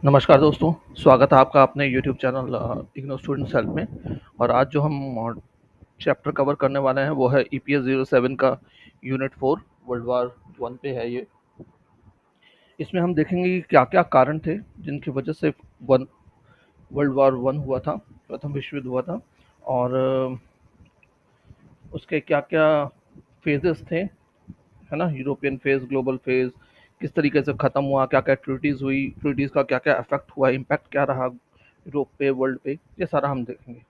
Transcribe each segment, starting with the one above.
नमस्कार दोस्तों, स्वागत है आपका अपने YouTube channel IGNOU students help में। और आज जो हम चैप्टर कवर करने वाले हैं वो है ईपीएस 07 का यूनिट 4 वर्ल्ड वार वन पे है ये। इसमें हम देखेंगे कि क्या क्या कारण थे जिनकी वजह से वन वर्ल्ड वार वन हुआ था, प्रथम विश्व युद्ध हुआ था। और उसके क्या क्या फेजेस थे, है ना, यूरोपियन फेज, ग्लोबल फेज, किस तरीके से ख़त्म हुआ, क्या क्या ट्रीटीज़ हुई, ट्रीटीज़ का क्या क्या इफेक्ट हुआ, इम्पैक्ट क्या रहा यूरोप पे, वर्ल्ड पे, ये सारा हम देखेंगे।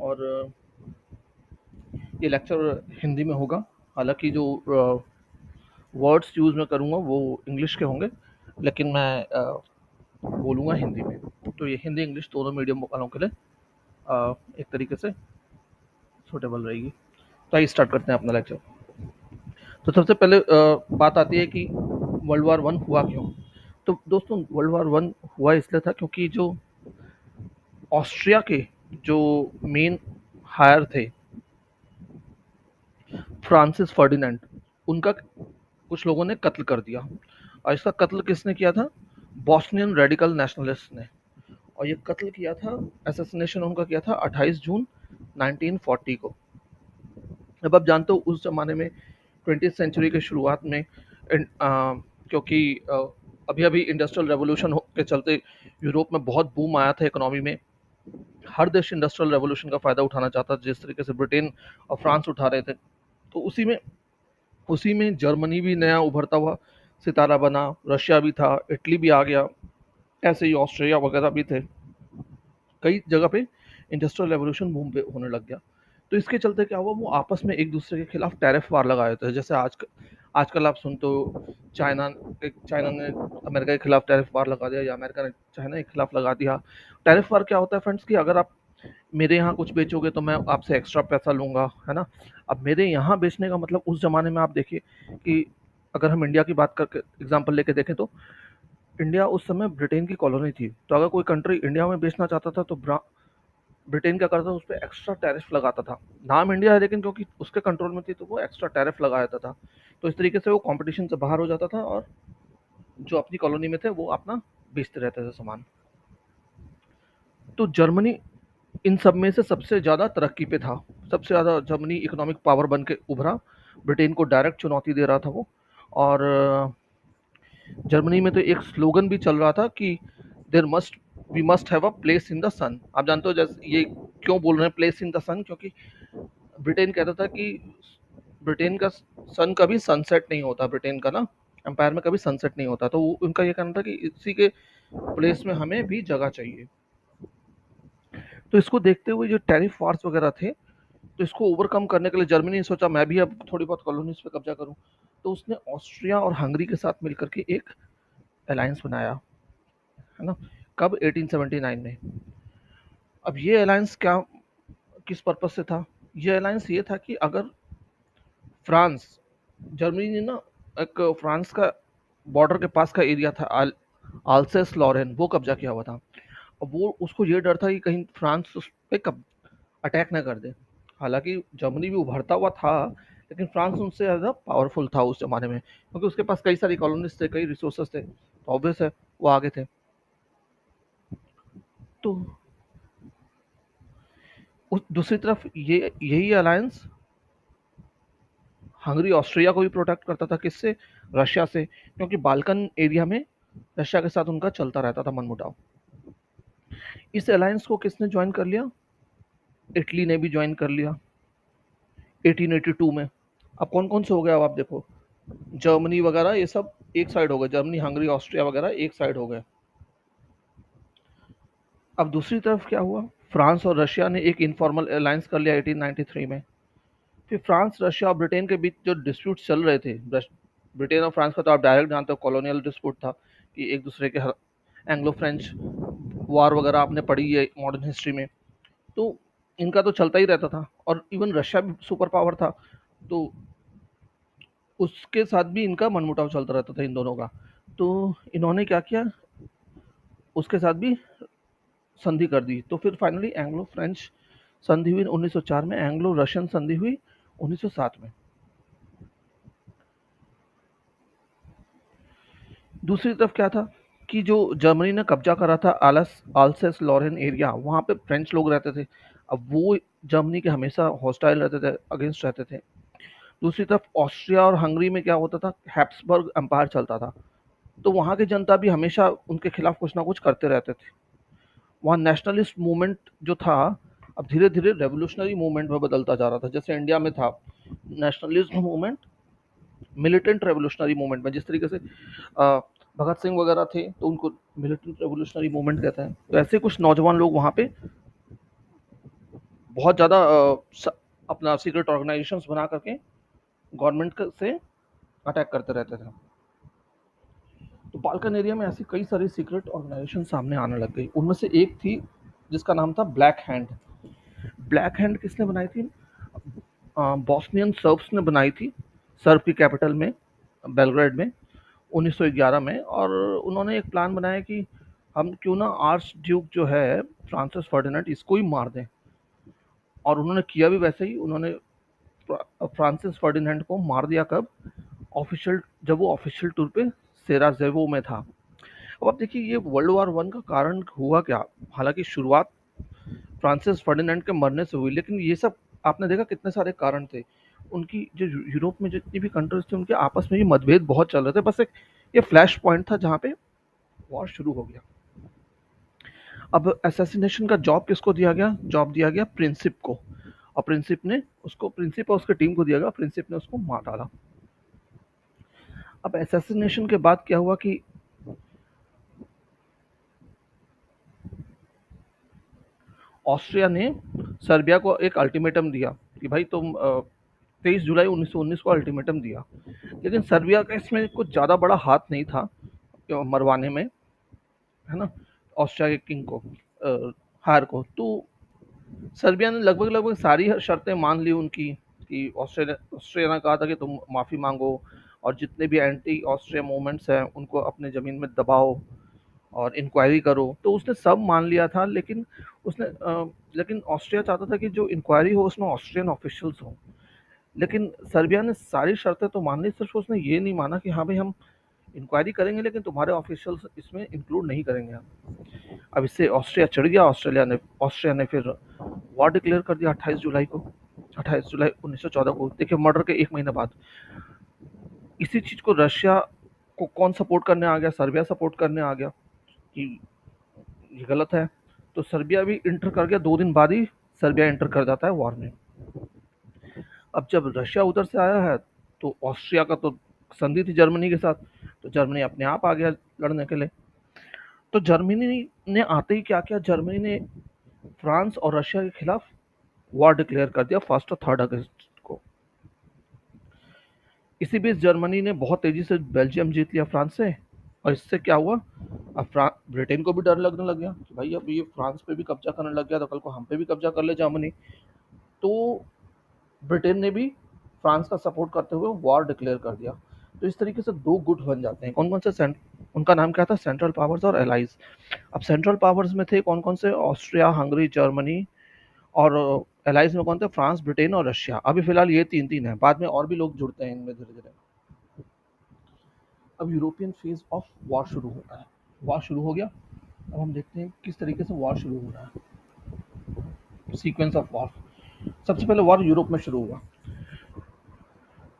और ये लेक्चर हिंदी में होगा। हालांकि जो वर्ड्स यूज़ मैं करूँगा वो इंग्लिश के होंगे, लेकिन मैं बोलूँगा हिंदी में। तो ये हिंदी इंग्लिश दोनों मीडियम वालों के लिए एक तरीके से सूटेबल रहेगी। तो आइए स्टार्ट करते हैं अपना लेक्चर। तो सबसे पहले बात आती है कि वर्ल्ड वार वन हुआ क्यों। तो दोस्तों, वर्ल्ड वार वन हुआ इसलिए था क्योंकि जो ऑस्ट्रिया के जो मेन हायर थे, फ्रांसिस फर्डिनेंड, उनका कुछ लोगों ने कत्ल कर दिया। और इसका कत्ल किसने किया था? बॉस्नियन रेडिकल नेशनलिस्ट ने। और ये कत्ल किया था, असैसिनेशन उनका किया था 28 जून 1940 को। अब आप जानते हो उस जमाने में 20th सेंचुरी के शुरुआत में क्योंकि अभी अभी इंडस्ट्रियल रेवोल्यूशन के चलते यूरोप में बहुत बूम आया था इकोनॉमी में। हर देश इंडस्ट्रियल रेवोल्यूशन का फायदा उठाना चाहता था, जिस तरीके से ब्रिटेन और फ्रांस उठा रहे थे। तो उसी में जर्मनी भी नया उभरता हुआ सितारा बना, रशिया भी था, इटली भी आ गया, ऐसे ही ऑस्ट्रेलिया वगैरह भी थे। कई जगह पे इंडस्ट्रियल रेवोल्यूशन बूम पे होने लग गया। तो इसके चलते क्या हुआ, वो आपस में एक दूसरे के खिलाफ टैरिफ वार लगाए थे। जैसे आजकल आप सुनते हो, चाइना चाइना ने अमेरिका के खिलाफ टैरिफ वार लगा दिया, या अमेरिका ने चाइना के खिलाफ लगा दिया। टैरिफ वार क्या होता है फ्रेंड्स, कि अगर आप मेरे यहाँ कुछ बेचोगे तो मैं आपसे एक्स्ट्रा पैसा लूंगा, है ना। अब मेरे यहाँ बेचने का मतलब, उस जमाने में आप देखिए कि अगर हम इंडिया की बात करके एग्जांपल लेके देखें तो इंडिया उस समय ब्रिटेन की कॉलोनी थी। तो अगर कोई कंट्री इंडिया में बेचना चाहता था तो ब्रिटेन क्या करता था, उस पर एक्स्ट्रा टैरिफ लगाता था। नाम इंडिया है लेकिन क्योंकि उसके कंट्रोल में थी तो वो एक्स्ट्रा टैरिफ लगाता था। तो इस तरीके से वो कंपटीशन से बाहर हो जाता था और जो अपनी कॉलोनी में थे वो अपना बेचते रहते थे सामान। तो जर्मनी इन सब में से सबसे ज़्यादा तरक्की पे था। सबसे ज़्यादा जर्मनी इकोनॉमिक पावर बन के उभरा। ब्रिटेन को डायरेक्ट चुनौती दे रहा था वो। और जर्मनी में तो एक स्लोगन भी चल रहा था कि there must we must have a place in the sun. आप जानते हो जैसे ये क्यों बोल रहे हैं प्लेस इन द सन, क्योंकि ब्रिटेन कहता था कि ब्रिटेन का सन कभी सनसेट नहीं होता, ब्रिटेन का ना एम्पायर में कभी सनसेट नहीं होता। तो उनका ये कहना था कि इसी के प्लेस में हमें भी जगह चाहिए। तो इसको देखते हुए जो टैरिफ वार्स वगैरह थे, तो इसको ओवरकम करने के लिए जर्मनी ने सोचा मैं भी अब थोड़ी बहुत कॉलोनीज पे कब्जा करूं। तो उसने ऑस्ट्रिया और हंगरी के साथ मिलकर के एक अलायंस बनाया, है ना। कब? 1879 में। अब ये अलायंस क्या, किस पर्पज से था? ये अलायंस ये था कि अगर फ्रांस, जर्मनी ने ना एक फ्रांस का बॉर्डर के पास का एरिया था, आल्सेस लॉरेन, वो कब्जा किया हुआ था। अब वो उसको ये डर था कि कहीं फ्रांस उस पे कब अटैक ना कर दे। हालांकि जर्मनी भी उभरता हुआ था, लेकिन फ्रांस उनसे ज़्यादा पावरफुल था उस जमाने में, क्योंकि उसके पास कई सारी कॉलोनीज थे, कई रिसोर्सेज थे, तो ऑब्वियस है वो आगे थे। तो दूसरी तरफ ये यही अलायंस हंगरी ऑस्ट्रिया को भी प्रोटेक्ट करता था। किससे? रशिया से, क्योंकि बाल्कन एरिया में रशिया के साथ उनका चलता रहता था मनमुटाव। इस अलायंस को किसने ज्वाइन कर लिया? इटली ने भी ज्वाइन कर लिया 1882 में। अब कौन कौन से हो गया, अब आप देखो, जर्मनी वगैरह ये सब एक साइड हो गए, जर्मनी हंगरी ऑस्ट्रिया वगैरह एक साइड हो गए। अब दूसरी तरफ क्या हुआ, फ्रांस और रशिया ने एक इनफॉर्मल अलायंस कर लिया 1893 में। फिर फ्रांस, रशिया और ब्रिटेन के बीच जो डिस्प्यूट चल रहे थे, ब्रिटेन और फ्रांस का तो आप डायरेक्ट जानते हो कॉलोनियल डिस्प्यूट था, कि एक दूसरे के एंग्लो फ्रेंच वार वगैरह आपने पढ़ी है मॉडर्न हिस्ट्री में। तो इनका तो चलता ही रहता था, और इवन रशिया भी सुपर पावर था, तो उसके साथ भी इनका मनमुटाव चलता रहता था इन दोनों का। तो इन्होंने क्या किया, उसके साथ भी संधि कर दी। तो फिर फाइनली एंग्लो फ्रेंच संधि हुई 1904 में, एंग्लो रशियन संधि हुई 1907 में। दूसरी तरफ क्या था, कि जो जर्मनी ने कब्जा करा था आल्सेस लॉरेन एरिया, वहाँ पे फ्रेंच लोग रहते थे। अब वो जर्मनी के हमेशा हॉस्टाइल रहते थे, अगेंस्ट रहते थे। दूसरी तरफ ऑस्ट्रिया और हंगरी में क्या होता था, हैप्सबर्ग एम्पायर चलता था, तो वहाँ की जनता भी हमेशा उनके खिलाफ कुछ ना कुछ करते रहते थे। वहाँ नेशनलिस्ट मूवमेंट जो था, अब धीरे धीरे रेवोल्यूशनरी मूवमेंट में बदलता जा रहा था। जैसे इंडिया में था nationalist movement, militant revolutionary movement में, जिस तरीके से भगत सिंह वगैरह थे तो उनको मिलिटेंट रेवोल्यूशनरी मूवमेंट कहते हैं। तो ऐसे कुछ नौजवान लोग वहाँ पे बहुत ज़्यादा अपना सीक्रेट ऑर्गेनाइजेशंस बना करके गवर्नमेंट से अटैक करते रहते थे। तो बाल्कन एरिया में ऐसी कई सारी सीक्रेट ऑर्गेनाइजेशन सामने आने लग गई। उनमें से एक थी जिसका नाम था ब्लैक हैंड। ब्लैक हैंड किसने बनाई थी? बॉस्नियन सर्ब्स ने बनाई थी, सर्ब की कैपिटल में, बेलग्रेड में, 1911 में। और उन्होंने एक प्लान बनाया कि हम क्यों ना आर्च ड्यूक जो है फ्रांसिस फर्डिनेंड, इसको ही मार दें। और उन्होंने किया भी वैसे ही। उन्होंने फ्रांसिस फर्डिनेंड को मार दिया कब? ऑफिशियल, जब वो ऑफिशियल टूर पे सेराजेवो में था। अब आप देखिए ये वर्ल्ड वॉर वन का कारण हुआ क्या? हालांकि शुरुआत फ्रांसिस फर्डिनेंड के मरने से हुई, लेकिन ये सब आपने देखा कितने सारे कारण थे। उनकी जो यूरोप में जितनी भी कंट्रीज थी, उनके आपस में ये मतभेद बहुत चल रहे थे। बस एक ये फ्लैश पॉइंट था जहाँ पे वॉर शुरू हो गया। अब असैसिनेशन का जॉब किसको दिया गया? जॉब दिया गया प्रिंसिप को। और प्रिंसिप और उसकी टीम को दिया गया। प्रिंसिप ने उसको मार डाला। अब असैसिनेशन के बाद क्या हुआ कि ऑस्ट्रिया ने सर्बिया को एक अल्टीमेटम दिया कि भाई तुम 23 जुलाई 1919 को अल्टीमेटम दिया। लेकिन सर्बिया का इसमें कुछ ज़्यादा बड़ा हाथ नहीं था मरवाने में, है ना, ऑस्ट्रिया के किंग को, हार को। तो सर्बिया ने लगभग लगभग सारी शर्तें मान ली उनकी, कि ऑस्ट्रिया ने कहा था कि तुम माफ़ी मांगो और जितने भी एंटी ऑस्ट्रिया मूवमेंट्स हैं उनको अपने ज़मीन में दबाओ और इंक्वायरी करो। तो उसने सब मान लिया था। लेकिन ऑस्ट्रिया चाहता था कि जो इंक्वायरी हो उसमें ऑस्ट्रियन ऑफिशियल्स हों। लेकिन सर्बिया ने सारी शर्तें तो मान ली, सिर्फ उसने ये नहीं माना कि हाँ भाई हम इंक्वायरी करेंगे लेकिन तुम्हारे ऑफिशियल्स इसमें इंक्लूड नहीं करेंगे हम। अब इससे ऑस्ट्रिया चढ़ गया। ऑस्ट्रिया ने फिर वॉर डिक्लेयर कर दिया 28 जुलाई को, 28 जुलाई 1914 को। देखिए मर्डर के एक महीने बाद। इसी चीज को रशिया को कौन सपोर्ट करने आ गया? सर्बिया सपोर्ट करने आ गया कि ये गलत है। तो सर्बिया भी इंटर कर गया। 2 दिन बाद ही सर्बिया इंटर कर जाता है वॉर में। अब जब रशिया उधर से आया है तो ऑस्ट्रिया का तो संधि थी जर्मनी के साथ, तो जर्मनी अपने आप आ गया लड़ने के लिए। तो जर्मनी ने आते ही क्या किया? जर्मनी ने फ्रांस और रशिया के खिलाफ वॉर डिक्लेयर कर दिया 1 और 3 अगस्त को। इसी बीच जर्मनी ने बहुत तेजी से बेल्जियम जीत लिया फ्रांस से। और इससे क्या हुआ? अब ब्रिटेन को भी डर लगने लग गया कि भाई अब ये फ्रांस पे भी कब्जा करने लग गया तो कल को हम पे भी कब्जा कर ले जर्मनी। तो ब्रिटेन ने भी फ्रांस का सपोर्ट करते हुए वॉर डिक्लेयर कर दिया। तो इस तरीके से दो गुट बन जाते हैं। कौन कौन से उनका नाम क्या था? सेंट्रल पावर्स और एलाइज। अब सेंट्रल पावर्स में थे कौन कौन से? Austria, Hungary, Germany. और एलाइज में कौन थे? फ्रांस, ब्रिटेन और रशिया। अभी फिलहाल ये तीन तीन है, बाद में और भी लोग जुड़ते हैं इनमें धीरे धीरे। अब यूरोपियन फेज ऑफ वॉर शुरू होता है। वॉर शुरू हो गया। अब हम देखते हैं किस तरीके से वॉर शुरू हो रहा है, सीक्वेंस ऑफ वॉर। सबसे पहले वॉर यूरोप में शुरू हुआ।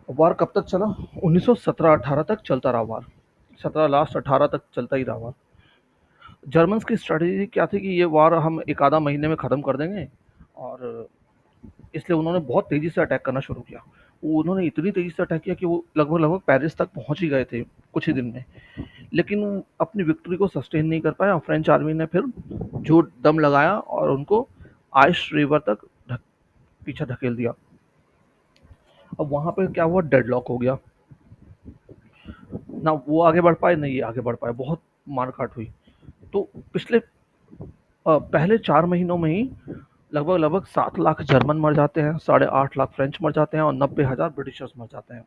वॉर कब तक चला? 1917-18 तक चलता रहा वॉर। 17 लास्ट, 18 तक चलता ही रहा वॉर। जर्मन्स की स्ट्रेटेजी क्या थी कि ये वॉर हम एक आधा महीने में ख़त्म कर देंगे। और इसलिए उन्होंने बहुत तेज़ी से अटैक करना शुरू किया। उन्होंने इतनी तेज़ी से अटैक किया कि वो लगभग लगभग पेरिस तक पहुंच ही गए थे कुछ ही दिन में। लेकिन वो अपनी विक्ट्री को सस्टेन नहीं कर पाया और फ्रेंच आर्मी ने फिर जो दम लगाया और उनको आइस रिवर तक पीछे धकेल दिया। अब वहां पे क्या हुआ? डेडलॉक हो गया। ना वो आगे बढ़ पाए ना ये आगे बढ़ पाए। बहुत मारकाट हुई। तो पिछले पहले 4 महीनों में ही लगभग लगभग 7 लाख जर्मन मर जाते हैं, 8.5 लाख फ्रेंच मर जाते हैं और 90,000 ब्रिटिशर्स मर जाते हैं।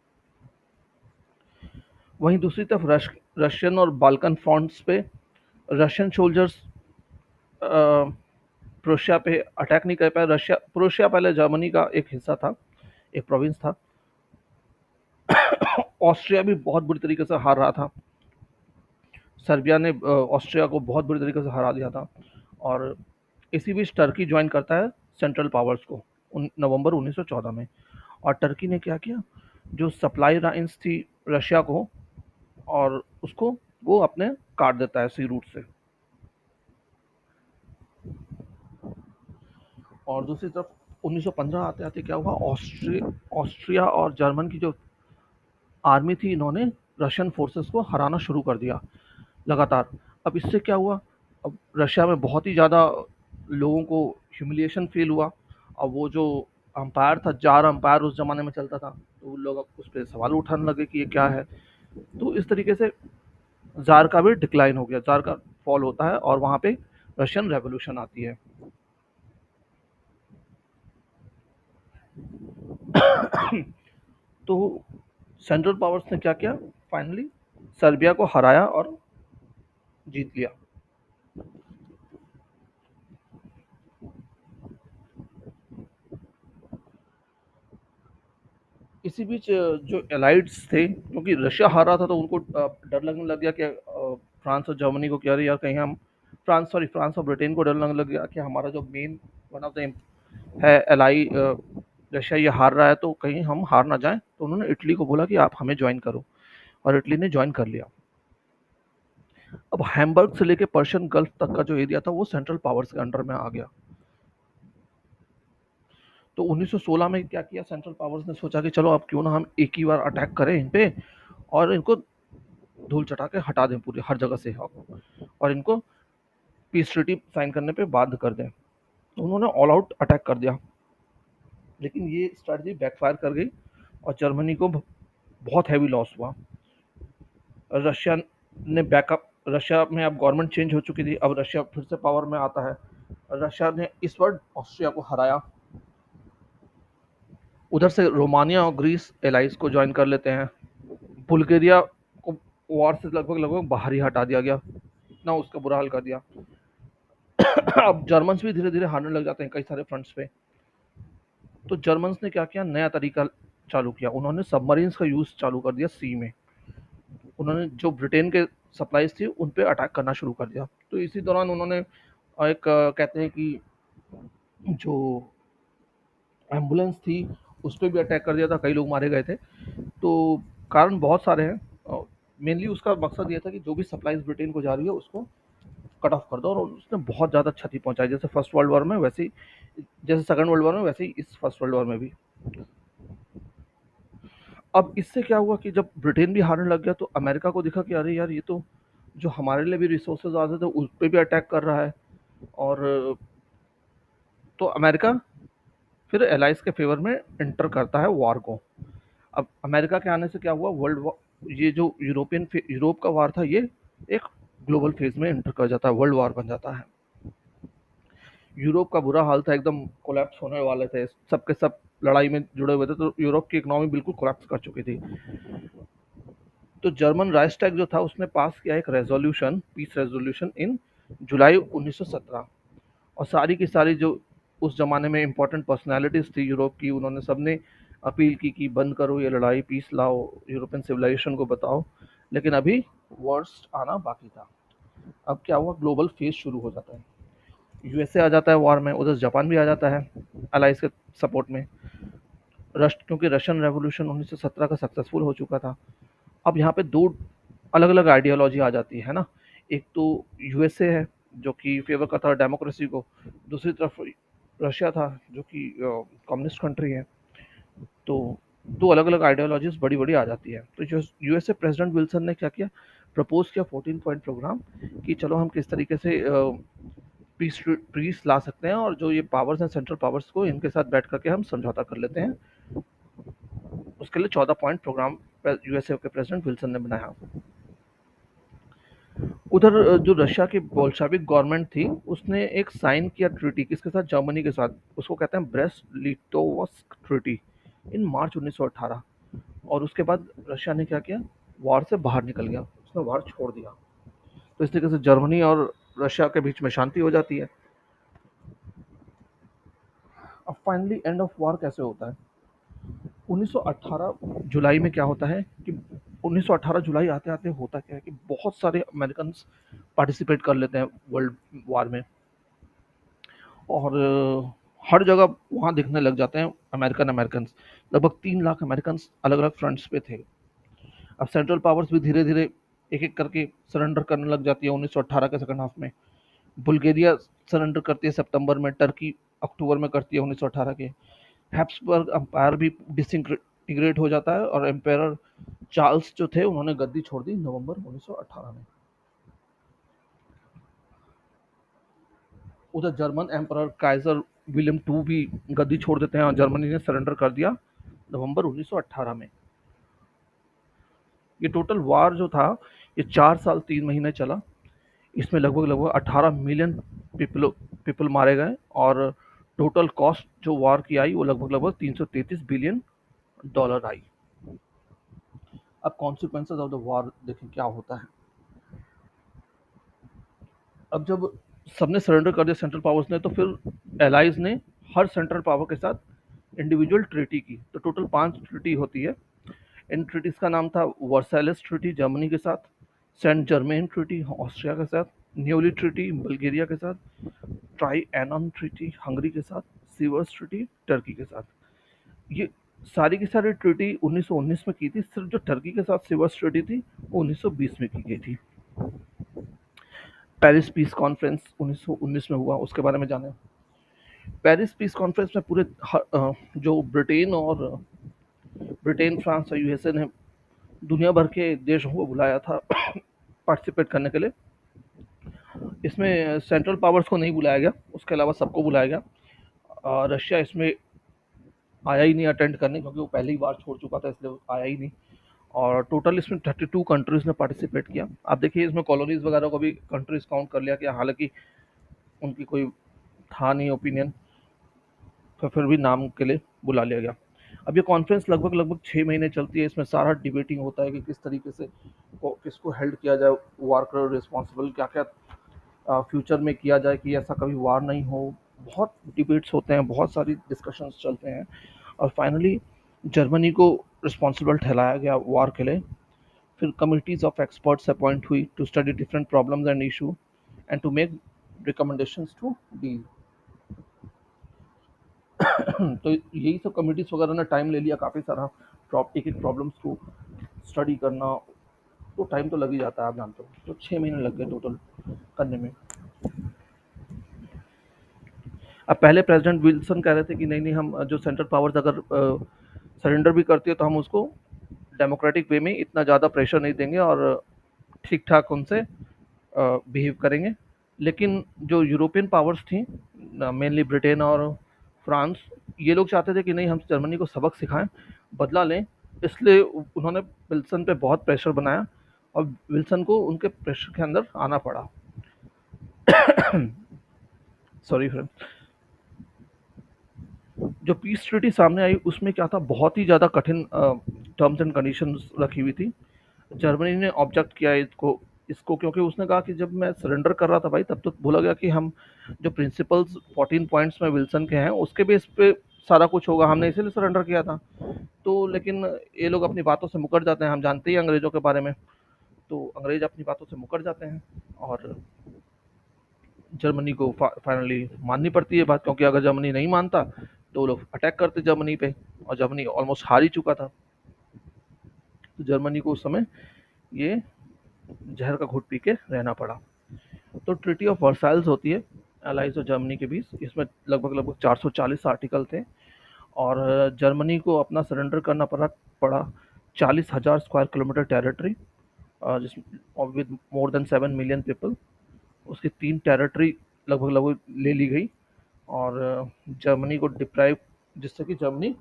वहीं दूसरी तरफ रशियन और बाल्कन फ्रंट्स पे रशियन सोल्जर्स प्रोशिया पे अटैक नहीं कर पाए। प्रोशिया पहले जर्मनी का एक हिस्सा था, एक प्रोविंस था। ऑस्ट्रिया भी बहुत बुरी तरीके से हार रहा था। सर्बिया ने ऑस्ट्रिया को बहुत बुरी तरीके से हरा दिया था। और इसी बीच टर्की ज्वाइन करता है सेंट्रल पावर्स को नवंबर 1914 में। और टर्की ने क्या किया, जो सप्लाई लाइन्स थी रशिया को, और उसको वो अपने काट देता है सी रूट से। और दूसरी तरफ 1915 आते आते क्या हुआ, ऑस्ट्रिया और जर्मन की जो आर्मी थी, इन्होंने रशियन फोर्सेस को हराना शुरू कर दिया लगातार। अब इससे क्या हुआ, अब रशिया में बहुत ही ज़्यादा लोगों को ह्यूमिलिएशन फील हुआ। अब वो जो अंपायर था, जार अंपायर उस जमाने में चलता था, तो उन लोग अब उस पर सवाल उठाने लगे कि ये क्या है। तो इस तरीके से जार का भी डिक्लाइन हो गया, जार का फॉल होता है और वहाँ पे रशियन रेवोल्यूशन आती है। तो सेंट्रल पावर्स ने क्या किया, फाइनली सर्बिया को हराया और जीत लिया। इसी बीच जो एलाइड्स थे, क्योंकि रशिया हारा था तो उनको डर लगने लग गया कि फ्रांस और जर्मनी को, क्या यार कहीं हम फ्रांस और ब्रिटेन को डर लगने लग गया कि हमारा जो मेन वन ऑफ द है एलाई रशिया, ये हार रहा है तो कहीं हम हार ना जाएं। तो उन्होंने इटली को बोला कि आप हमें ज्वाइन करो, और इटली ने ज्वाइन कर लिया। अब हैम्बर्ग से लेके पर्शियन गल्फ तक का जो एरिया था वो सेंट्रल पावर्स के अंडर में आ गया। तो 1916 में क्या किया, सेंट्रल पावर्स ने सोचा कि चलो अब क्यों ना हम एक ही बार अटैक करें इन पे, और इनको धूल चटा के हटा दें पूरी हर जगह से, और इनको पीस ट्रीटी साइन करने पे बाध्य कर दें। तो उन्होंने ऑल आउट अटैक कर दिया, लेकिन ये स्ट्रैटेजी बैकफायर कर गई और जर्मनी को बहुत हैवी लॉस हुआ। रशिया ने बैकअप, रशिया में अब गवर्नमेंट चेंज हो चुकी थी, अब रशिया फिर से पावर में आता है। रशिया ने इस बार ऑस्ट्रिया को हराया। उधर से रोमानिया और ग्रीस एलाइज को ज्वाइन कर लेते हैं। बुल्गारिया को वॉर से लगभग लगभग बाहर ही हटा दिया गया, इतना उसका बुरा हाल कर दिया। अब जर्मन्स भी धीरे धीरे हारने लग जाते हैं कई सारे फ्रंट्स पे। तो जर्मन्स ने क्या किया, नया तरीका चालू किया, उन्होंने सबमरीन्स का यूज चालू कर दिया सी में। उन्होंने जो ब्रिटेन के सप्लाईज थी उन पे अटैक करना शुरू कर दिया। तो इसी दौरान उन्होंने एक कहते हैं कि जो एम्बुलेंस थी उस पर भी अटैक कर दिया था, कई लोग मारे गए थे। तो कारण बहुत सारे हैं, मेनली उसका मकसद ये था कि जो भी सप्लाईज ब्रिटेन को जा रही है उसको कट ऑफ कर दो, और उसने बहुत ज़्यादा क्षति पहुंचाई, जैसे फर्स्ट वर्ल्ड वॉर में वैसे ही, जैसे सेकंड वर्ल्ड वॉर में वैसे ही इस फर्स्ट वर्ल्ड वॉर में भी। अब इससे क्या हुआ कि जब ब्रिटेन भी हारने लग गया तो अमेरिका को दिखा कि अरे यार, ये तो जो हमारे लिए भी रिसोर्सेज आते थे उस पर भी अटैक कर रहा है। और तो अमेरिका फिर एलाइज के फेवर में एंटर करता है वॉर को। अब अमेरिका के आने से क्या हुआ, ये जो यूरोप का वार था, ये एक ग्लोबल फेज में एंटर कर जाता है, वर्ल्ड वार बन जाता है। यूरोप का बुरा हाल था, एकदम कोलैप्स होने वाले थे, सबके सब लड़ाई में जुड़े हुए थे, तो यूरोप की इकोनॉमी बिल्कुल कोलैप्स कर चुकी थी। तो जर्मन राइक्सटैग जो था उसने पास किया एक रेजोल्यूशन, पीस रेजोल्यूशन इन जुलाई 1917। और सारी की सारी जो उस जमाने में इंपॉर्टेंट पर्सनालिटीज थी यूरोप की, उन्होंने सबने अपील की कि बंद करो ये लड़ाई, पीस लाओ, यूरोपियन सिविलाइजेशन को बताओ। लेकिन अभी वर्स्ट आना बाकी था। अब क्या हुआ, ग्लोबल फेज शुरू हो जाता है, यूएसए आ जाता है वॉर में, उधर जापान भी आ जाता है अलाइज के सपोर्ट में। क्योंकि रशियन रेवोल्यूशन 1917 का सक्सेसफुल हो चुका था। अब यहाँ पे दो अलग अलग आइडियोलॉजी आ जाती है ना। एक तो यूएसए है जो कि फेवर करता है डेमोक्रेसी को, दूसरी तरफ रशिया था जो कि कम्युनिस्ट कंट्री है। तो दो अलग अलग आइडियोलॉजीज बड़ी बड़ी आ जाती है। तो जो यूएसए प्रेसिडेंट विल्सन ने क्या किया, प्रपोज किया 14 पॉइंट प्रोग्राम, कि चलो हम किस तरीके से पीस पीस ला सकते हैं, और जो ये पावर्स हैं सेंट्रल पावर्स को, इनके साथ बैठ करके हम समझौता कर लेते हैं। उसके लिए 14 पॉइंट प्रोग्राम यूएसए के प्रेसिडेंट विल्सन ने बनाया। उधर जो रशिया की बोल्शेविक गवर्नमेंट थी उसने एक साइन किया ट्रीटी, किसके साथ, जर्मनी के साथ, उसको कहते हैं ब्रेस्ट लिटोवस्क ट्रीटी, इन मार्च 1918। और उसके बाद रशिया ने क्या किया, वॉर से बाहर निकल गया, उसने वॉर छोड़ दिया। तो इस तरीके से जर्मनी और रशिया के बीच में शांति हो जाती है। अब फाइनली एंड ऑफ वॉर कैसे होता है, 1918 जुलाई में क्या होता है कि 1918 जुलाई आते-आते होता क्या है कि बहुत सारे अमेरिकन्स पार्टिसिपेट कर लेते हैं वर्ल्ड वॉर में, और हर जगह वहाँ दिखने लग जाते हैं अमेरिकन्स। लगभग 3 लाख अमेरिकन्स अलग-अलग फ्रंट्स पे थे। अब सेंट्रल पावर्स भी धीरे-धीरे एक-एक करके सरेंडर करने लग जाती है 1918 के सेकंड हाफ में। बुल्गारिया सरेंडर करती है सितंबर में, टर्की अक्टूबर में करती है 1918 के। हैब्सबर्ग एम्पायर भी डिसइंटीग्रेट हो जाता है और एम्पायर चार्ल्स जो थे उन्होंने गद्दी छोड़ दी नवंबर 1918 में। उधर German empire Kaiser William two भी गद्दी छोड़ देते हैं और जर्मनी ने सरेंडर कर दिया नवंबर 1918 में। ये टोटल वार जो था ये 4 साल 3 महीने चला। इसमें लगभग 18 मिलियन पीपल मारे गए और टोटल कॉस्ट जो वार की आई वो लगभग 333 बिलियन डॉलर आई। अब कॉन्सिक्वेंसेज ऑफ द वॉर देखें क्या होता है। अब जब सबने सरेंडर कर दिया सेंट्रल पावर्स ने, तो फिर एलाइज ने हर सेंट्रल पावर के साथ इंडिविजुअल ट्रीटी की। तो टोटल 5 ट्रीटी होती है। इन ट्रीटीज का नाम था वर्साइलेस ट्रीटी जर्मनी के साथ, सेंट जर्मेन ट्रीटी ऑस्ट्रिया के साथ, न्यूली ट्रीटी बल्गेरिया के साथ, ट्राई एनन ट्रीटी हंगरी के साथ, सीवर्स ट्रीटी टर्की के साथ। ये सारी की सारी ट्रीटी 1919 में की थी। सिर्फ जो टर्की के साथ सीवर्स ट्रीटी थी वो 1920 में की गई थी। पेरिस पीस कॉन्फ्रेंस 1919 में हुआ, उसके बारे में जाने। पेरिस पीस कॉन्फ्रेंस में पूरे जो ब्रिटेन फ्रांस और यूएसए ने दुनिया भर के देशों को बुलाया था पार्टिसिपेट करने के लिए। इसमें सेंट्रल पावर्स को नहीं बुलाया गया, उसके अलावा सबको बुलाया गया। रशिया इसमें आया ही नहीं अटेंड करने, क्योंकि वो पहले ही बार छोड़ चुका था, इसलिए आया ही नहीं। और टोटल इसमें 32 कंट्रीज ने पार्टिसिपेट किया। आप देखिए इसमें कॉलोनीज वगैरह को भी कंट्रीज काउंट कर लिया गया, हालांकि उनकी कोई था नहीं ओपिनियन, तो फिर भी नाम के लिए बुला लिया गया। अब ये कॉन्फ्रेंस लगभग 6 महीने चलती है। इसमें सारा डिबेटिंग होता है कि किस तरीके से किसको हेल्ड किया जाए, वार कर रिस्पॉन्सिबल क्या क्या फ्यूचर में किया जाए कि ऐसा कभी वार नहीं हो। बहुत डिबेट्स होते हैं, बहुत सारी डिस्कशंस चलते हैं, और फाइनली जर्मनी को रिस्पॉन्सिबल ठहराया गया वार के लिए। फिर कमिटीज ऑफ एक्सपर्ट्स अपॉइंट हुई to study different problems and issue and to make recommendations to deal. तो यही सब कमिटीज वगैरह ने टाइम ले लिया काफ़ी सारा, एक एक प्रॉब्लम्स को स्टडी करना, तो टाइम तो लग ही जाता है, आप जानते हो। तो 6 महीने लग गए टोटल करने में। अब पहले प्रेसिडेंट विल्सन कह रहे थे कि नहीं नहीं, हम जो सेंट्रल पावर्स अगर सरेंडर भी करती है तो हम उसको डेमोक्रेटिक वे में इतना ज़्यादा प्रेशर नहीं देंगे और ठीक ठाक उनसे बिहेव करेंगे। लेकिन जो यूरोपियन पावर्स थी, मेनली ब्रिटेन और फ्रांस, ये लोग चाहते थे कि नहीं, हम जर्मनी को सबक सिखाएं, बदला लें। इसलिए उन्होंने विल्सन पे बहुत प्रेशर बनाया और विल्सन को उनके प्रेशर के अंदर आना पड़ा। Sorry friends. जो पीस ट्रीटी सामने आई उसमें क्या था, बहुत ही ज़्यादा कठिन टर्म्स एंड कंडीशंस रखी हुई थी। जर्मनी ने ऑब्जेक्ट किया इसको इसको क्योंकि उसने कहा कि जब मैं सरेंडर कर रहा था भाई, तब तो बोला गया कि हम जो प्रिंसिपल्स 14 पॉइंट्स में विल्सन के हैं उसके बेस पे सारा कुछ होगा, हमने इसीलिए सरेंडर किया था। तो लेकिन ये लोग अपनी बातों से मुकर जाते हैं, हम जानते ही अंग्रेज़ों के बारे में। तो अंग्रेज अपनी बातों से मुकर जाते हैं और जर्मनी को फाइनली माननी पड़ती है बात, क्योंकि अगर जर्मनी नहीं मानता तो लोग अटैक करते जर्मनी पे, और जर्मनी ऑलमोस्ट हार ही चुका था। तो जर्मनी को उस समय ये जहर का घूंट पी के रहना पड़ा। तो ट्रीटी ऑफ वर्साइल्स होती है अलाइज और जर्मनी के बीच। इसमें लगभग 440 आर्टिकल थे और जर्मनी को अपना सरेंडर करना पड़ा 40,000 स्क्वायर किलोमीटर टेरिटरी, जिसमें with more than 7 million people. उसकी 3 टेरिटरी लगभग ले ली गई और जर्मनी को डिप्राइव, जिससे कि जर्मनी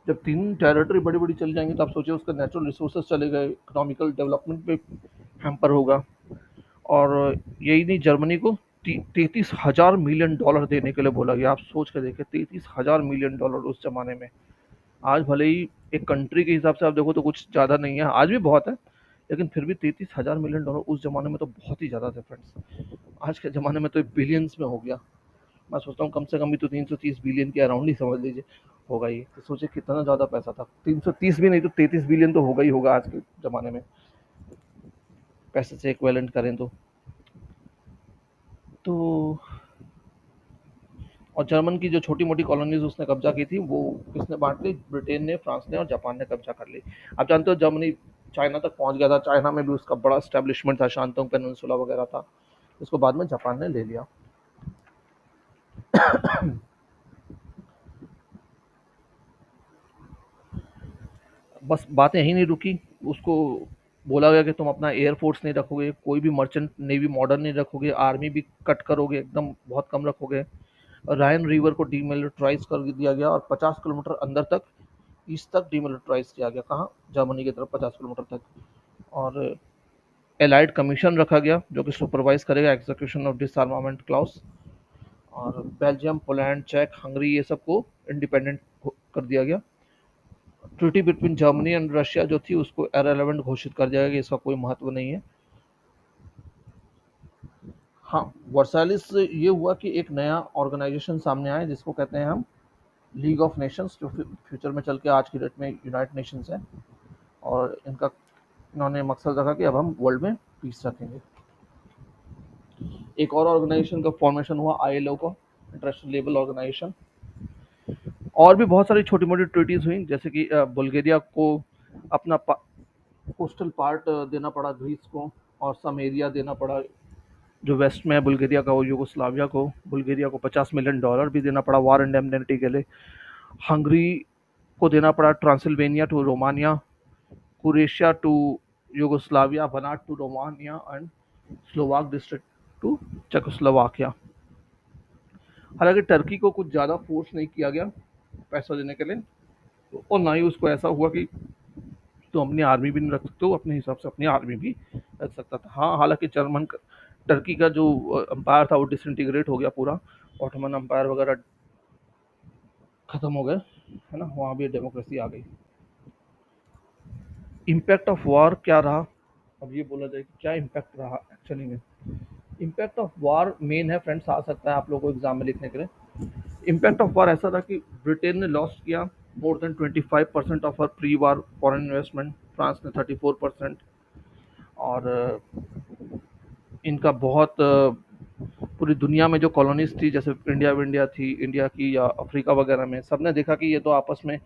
जब 3 टेरिटरी बड़ी बड़ी चली जाएंगी तो आप सोचिए उसका नेचुरल रिसोर्सेज चले गए, इकोनॉमिकल डेवलपमेंट पे हैम्पर होगा। और यही नहीं, जर्मनी को 33,000 मिलियन डॉलर देने के लिए बोला गया। आप सोच कर देखिए, 33,000 मिलियन डॉलर उस जमाने में। आज भले ही एक कंट्री के हिसाब से आप देखो तो कुछ ज़्यादा नहीं है, आज भी बहुत है, लेकिन फिर भी 33,000 मिलियन डॉलर उस जमाने में तो बहुत ही ज़्यादा थे फ्रेंड्स। आज के ज़माने में तो बिलियंस में हो गया। मैं सोचता हूँ कम से कम भी तो 330 बिलियन के अराउंड ही समझ लीजिए, होगा ही। तो सोचिए कितना ज़्यादा पैसा था, 330 भी नहीं तो 33 बिलियन तो होगा ही होगा आज के ज़माने में, पैसे से इक्विवेलेंट करें तो। तो और जर्मन की जो छोटी-मोटी कॉलोनीज़ उसने कब्ज़ा की थी, वो किसने बाँट ली? ब्रिटेन ने, फ्रांस ने और जापान ने कब्ज़ा कर ली। आप जानते हो जर्मनी चाइना तक पहुँच गया था, चाइना में भी उसका बड़ा एस्टेब्लिशमेंट था, शांतोंग पेनिनसुला वगैरह था। उसको बाद में जापान ने ले लिया। बस बात यहीं नहीं रुकी, उसको बोला गया कि तुम अपना एयर फोर्स नहीं रखोगे, कोई भी मर्चेंट नेवी मॉडर्न नहीं रखोगे, आर्मी भी कट करोगे, एकदम बहुत कम रखोगे। रायन रिवर को डीमिलिटराइज कर दिया गया और 50 किलोमीटर अंदर तक, ईस्ट तक डीमिलिटराइज किया गया। कहाँ? जर्मनी की तरफ 50 किलोमीटर तक। और एलाइड कमीशन रखा गया जो कि सुपरवाइज करेगा एग्जीक्यूशन ऑफ डिसआर्मामेंट क्लॉज। और बेल्जियम, पोलैंड, चेक, हंगरी, ये सबको इंडिपेंडेंट कर दिया गया। Treaty between Germany and Russia जो थी उसको इररिलेवेंट घोषित कर दिया गया कि इसका कोई महत्व नहीं है। हाँ, वर्साइलिस से ये हुआ कि एक नया ऑर्गेनाइजेशन सामने आया जिसको कहते हैं हम लीग ऑफ नेशंस, जो फ्यूचर में चल के आज की डेट में यूनाइटेड नेशंस है। और इनका इन्होंने मकसद रखा कि अब हम वर्ल्ड में पीस रखेंगे। एक और ऑर्गेनाइजेशन का फॉर्मेशन हुआ, आईएलओ का, इंटरनेशनल लेबर ऑर्गेनाइजेशन। और भी बहुत सारी छोटी मोटी ट्रीटीज हुई, जैसे कि बुल्गारिया को अपना कोस्टल पार्ट देना पड़ा ग्रीस को, और सम एरिया देना पड़ा जो वेस्ट में है बुल्गारिया का, वो यूगोस्लाविया को। बुल्गारिया को $50 मिलियन भी देना पड़ा वार इंडेमनिटी के लिए। हंगरी को देना पड़ा Transylvania to Romania, Croatia to Yugoslavia, Banat to Romania and Slovak district to Czechoslovakia. हालांकि टर्की को कुछ ज़्यादा फोर्स नहीं किया गया पैसा देने के लिए, और ना ही उसको ऐसा हुआ कि तो अपनी आर्मी भी नहीं रख सकते, वो अपने हिसाब से अपनी आर्मी भी रख सकता था। हाँ, हालांकि टर्की का जो अम्पायर था वो डिसइंटीग्रेट हो गया पूरा, ऑटोमन अम्पायर वगैरह खत्म हो गए, है ना, वहाँ भी डेमोक्रेसी आ गई। इम्पैक्ट ऑफ वॉर क्या रहा? अब ये बोला जाए कि क्या इम्पैक्ट रहा एक्चुअली में। इम्पैक्ट ऑफ वॉर मेन है फ्रेंड्स, आ सकता है आप लोगों को एग्जाम में लिखने के लिए। इम्पैक्ट ऑफ वॉर ऐसा था कि ब्रिटेन ने लॉस किया more than 25% of her pre war foreign investment, France ने 34%। और इनका बहुत पूरी दुनिया में जो कॉलोनीज थी, जैसे इंडिया विंडिया थी इंडिया की, या अफ्रीका वगैरह में, सबने देखा कि ये तो आपस में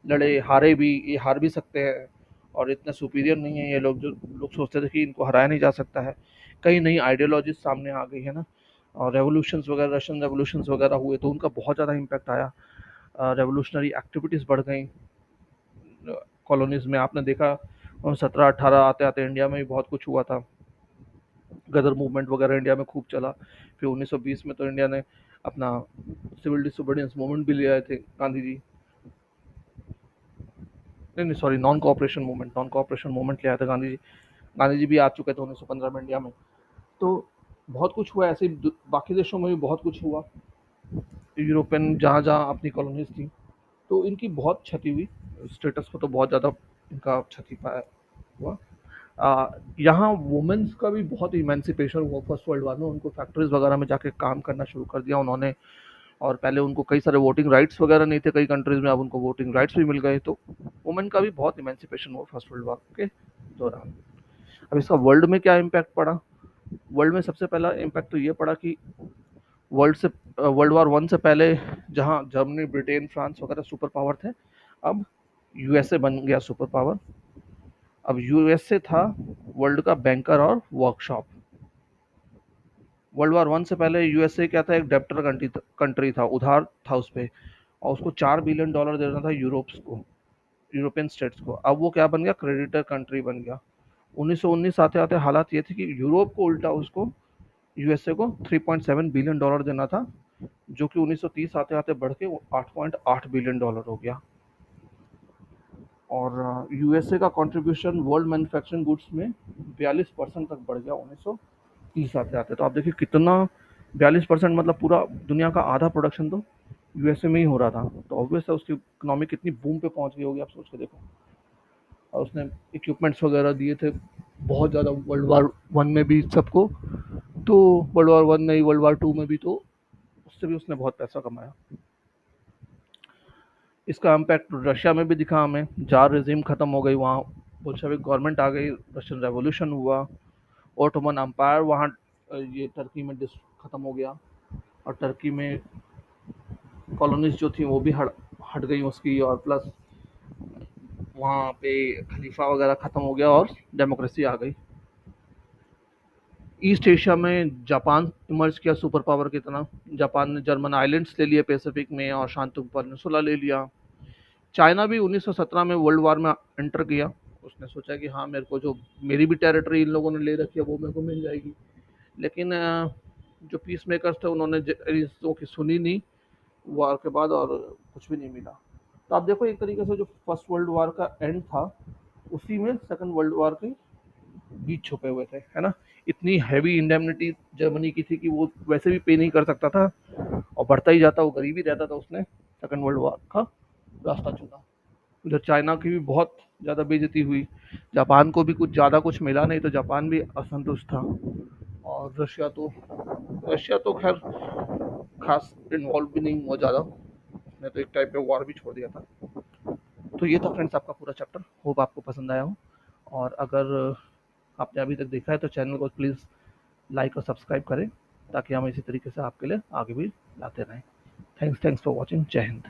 लड़े, हारे भी, ये हार भी सकते हैं और इतने सुपीरियर नहीं है ये लोग, जो लोग सोचते थे कि इनको हराया नहीं जा सकता है। कई नई आइडियोलॉजीज सामने आ गई है ना, और रेवोल्यूशंस वगैरह, रशियन रेवोल्यूशंस वगैरह हुए तो उनका बहुत ज़्यादा इम्पैक्ट आया। रेवोल्यूशनरी एक्टिविटीज़ बढ़ गई कॉलोनीज में, आपने देखा 17-18 आते आते इंडिया में भी बहुत कुछ हुआ था। गदर मूवमेंट वगैरह इंडिया में खूब चला। फिर 1920 में तो इंडिया ने अपना सिविल डिसोबीडियंस मूवमेंट भी ले आए थे गांधी जी। नहीं नहीं, सॉरी, नॉन कॉपरेशन मूवमेंट ले आए थे गांधी जी। गांधी जी भी आ चुके थे 1915 में इंडिया में। तो बहुत कुछ हुआ ऐसे ही, बाकी देशों में भी बहुत कुछ हुआ, यूरोपियन जहाँ जहाँ अपनी कॉलोनीज थी, तो इनकी बहुत क्षति हुई, स्टेटस को तो बहुत ज़्यादा इनका क्षति पाया हुआ। यहाँ वुमेन्स का भी बहुत इमेंसिपेशन हुआ फर्स्ट वर्ल्ड वार में, उनको फैक्ट्रीज वगैरह में जाके काम करना शुरू कर दिया उन्होंने। और पहले उनको कई सारे वोटिंग राइट्स वगैरह नहीं थे कई कंट्रीज में, अब उनको वोटिंग राइट्स भी मिल गए। तो वुमेन का भी बहुत इमेंसिपेशन हुआ फर्स्ट वर्ल्ड वॉर के दौरान। अब इसका वर्ल्ड में क्या इम्पैक्ट पड़ा? वर्ल्ड में सबसे पहला इम्पैक्ट तो ये पड़ा कि वर्ल्ड वॉर वन से पहले जहाँ जर्मनी, ब्रिटेन, फ्रांस वगैरह सुपर पावर थे, अब यूएसए बन गया सुपर पावर। अब यूएसए था वर्ल्ड का बैंकर और वर्कशॉप। वर्ल्ड वॉर वन से पहले यूएसए क्या था? एक डेप्टर कंट्री था, उधार था उस पर, और उसको $4 बिलियन देना था यूरोप्स को, यूरोपियन स्टेट्स को। अब वो क्या बन गया? क्रेडिटर कंट्री बन गया। 1919 आते आते हालात ये थे कि यूरोप को उल्टा उसको, यूएसए को $3.7 बिलियन देना था, जो कि 1930 आते आते बढ़ के $8.8 बिलियन हो गया। और यूएसए का कंट्रीब्यूशन वर्ल्ड मैन्युफैक्चरिंग गुड्स में 42% तक बढ़ गया 1930 आते आते। तो आप देखिए कितना, 42%, मतलब पूरा दुनिया का आधा प्रोडक्शन तो यूएसए में ही हो रहा था। तो ऑब्वियस है उसकी इकोनॉमी कितनी बूम पे पहुंच गई होगी, आप सोच के देखो। और उसने इक्विपमेंट्स वगैरह दिए थे बहुत ज़्यादा वर्ल्ड वार वन में भी सबको, तो वर्ल्ड वार वन नहीं, वर्ल्ड वार टू में भी, तो उससे भी उसने बहुत पैसा कमाया। इसका इम्पैक्ट रशिया में भी दिखा हमें, जार रेजिम ख़त्म हो गई वहाँ, बोल्शेविक गवर्नमेंट आ गई, रशियन रेवोल्यूशन हुआ, ओटोमन अम्पायर वहाँ ये टर्की में ख़त्म हो गया, और टर्की में कॉलोनीज जो थी वो भी हट हट गई उसकी, और प्लस वहाँ पे खलीफा वगैरह ख़त्म हो गया और डेमोक्रेसी आ गई। ईस्ट एशिया में जापान इमर्ज किया सुपर पावर की तरह। जापान ने जर्मन आइलैंड्स ले लिए पैसिफिक में और शांतुक पेनिनसुला ले लिया। चाइना भी 1917 में वर्ल्ड वार में एंटर किया। उसने सोचा कि हाँ, मेरे को जो मेरी भी टेरिटरी इन लोगों ने ले रखी है वो मेरे को मिल जाएगी। लेकिन जो पीस मेकर्स थे उन्होंने चीज़ों की सुनी नहीं वार के बाद, और कुछ भी नहीं मिला। तो आप देखो, एक तरीके से जो फर्स्ट वर्ल्ड वार का एंड था उसी में सेकंड वर्ल्ड वार के बीच छुपे हुए थे, है ना। इतनी हैवी इंडेमनिटी जर्मनी की थी कि वो वैसे भी पे नहीं कर सकता था, और बढ़ता ही जाता, वो गरीब ही रहता था, उसने सेकंड वर्ल्ड वॉर का रास्ता चुना। उधर चाइना की भी बहुत ज़्यादा बेइज्जती हुई, जापान को भी कुछ ज़्यादा कुछ मिला नहीं, तो जापान भी असंतुष्ट था। और रशिया तो खैर खास इन्वॉल्व भी नहीं हुआ ज़्यादा, उसने तो एक टाइप पे वॉर भी छोड़ दिया था। तो ये था फ्रेंड्स आपका पूरा चैप्टर, होप आपको पसंद आया हो। और अगर आपने अभी तक देखा है तो चैनल को प्लीज़ लाइक और सब्सक्राइब करें, ताकि हम इसी तरीके से आपके लिए आगे भी लाते रहें। Thanks for watching. जय हिंद।